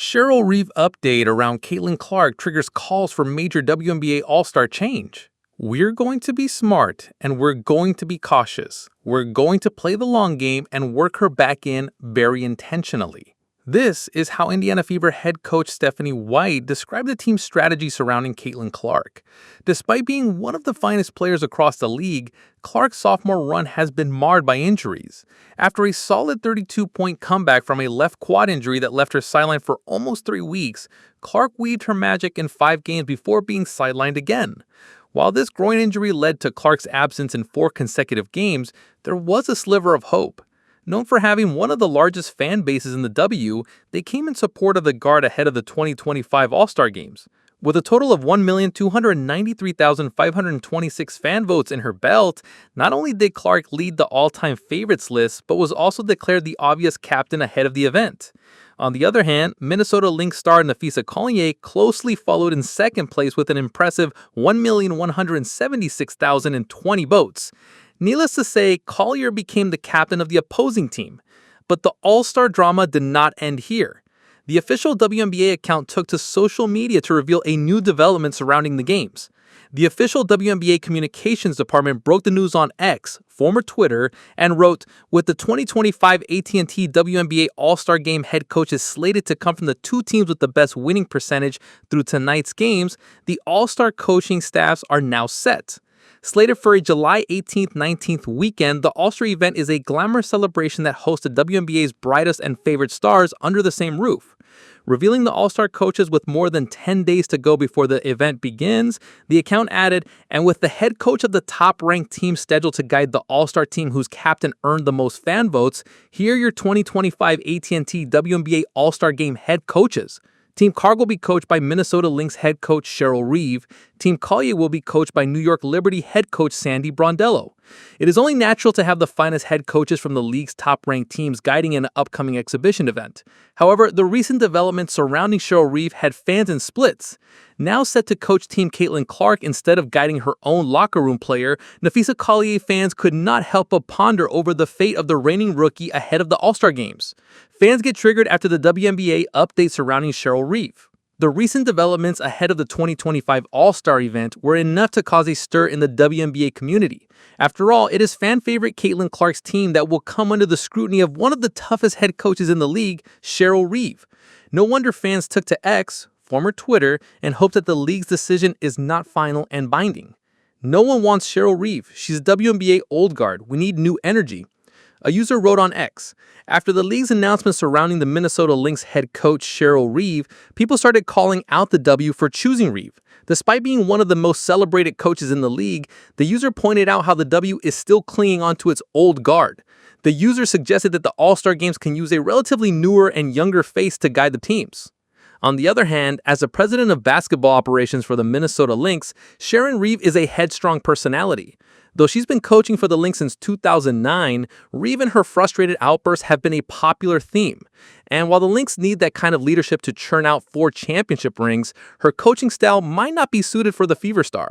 Cheryl Reeve update around Caitlin Clark triggers calls for major WNBA All-Star change. We're going to be smart and we're going to be cautious. We're going to play the long game and work her back in very intentionally. This is how Indiana Fever head coach Stephanie White described the team's strategy surrounding Caitlin Clark. Despite being one of the finest players across the league, Clark's sophomore run has been marred by injuries. After a solid 32-point comeback from a left quad injury that left her sidelined for almost 3 weeks, Clark weaved her magic in 5 games before being sidelined again. While this groin injury led to Clark's absence in 4 consecutive games, there was a sliver of hope. Known for having one of the largest fan bases in the W, they came in support of the guard ahead of the 2025 All-Star Games. With a total of 1,293,526 fan votes in her belt, not only did Clark lead the all-time favorites list, but was also declared the obvious captain ahead of the event. On the other hand, Minnesota Lynx star Napheesa Collier closely followed in second place with an impressive 1,176,020 votes. Needless to say, Collier became the captain of the opposing team. But the All-Star drama did not end here. The official WNBA account took to social media to reveal a new development surrounding the games. The official WNBA communications department broke the news on X, former Twitter, and wrote, "With the 2025 AT&T WNBA All-Star Game head coaches slated to come from the 2 teams with the best winning percentage through tonight's games, the All-Star coaching staffs are now set." Slated for a July 18th-19th weekend, the All-Star event is a glamorous celebration that hosts the WNBA's brightest and favorite stars under the same roof. Revealing the All-Star coaches with more than 10 days to go before the event begins, the account added, "And with the head coach of the top-ranked team scheduled to guide the All-Star team whose captain earned the most fan votes, here are your 2025 AT&T WNBA All-Star Game head coaches. Team Clark will be coached by Minnesota Lynx head coach Cheryl Reeve. Team Collier will be coached by New York Liberty head coach Sandy Brondello. It is only natural to have the finest head coaches from the league's top-ranked teams guiding an upcoming exhibition event. However, the recent developments surrounding Cheryl Reeve had fans in splits. Now set to coach Team Caitlin Clark instead of guiding her own locker room player, Napheesa Collier fans could not help but ponder over the fate of the reigning rookie ahead of the All-Star Games. Fans get triggered after the WNBA update surrounding Cheryl Reeve. The recent developments ahead of the 2025 All-Star event were enough to cause a stir in the WNBA community. After all, it is fan favorite Caitlin Clark's team that will come under the scrutiny of one of the toughest head coaches in the league, Cheryl Reeve. No wonder fans took to X, former Twitter, and hope that the league's decision is not final and binding. No one wants Cheryl Reeve. She's a WNBA old guard. We need new energy. A user wrote on X, "After the league's announcement surrounding the Minnesota Lynx head coach Cheryl Reeve, people started calling out the W for choosing Reeve. Despite being one of the most celebrated coaches in the league, the user pointed out how the W is still clinging onto its old guard. The user suggested that the All-Star Games can use a relatively newer and younger face to guide the teams." On the other hand, as the president of basketball operations for the Minnesota Lynx, Cheryl Reeve is a headstrong personality. Though she's been coaching for the Lynx since 2009, Reeve and her frustrated outbursts have been a popular theme. And while the Lynx need that kind of leadership to churn out 4 championship rings, her coaching style might not be suited for the Fever star.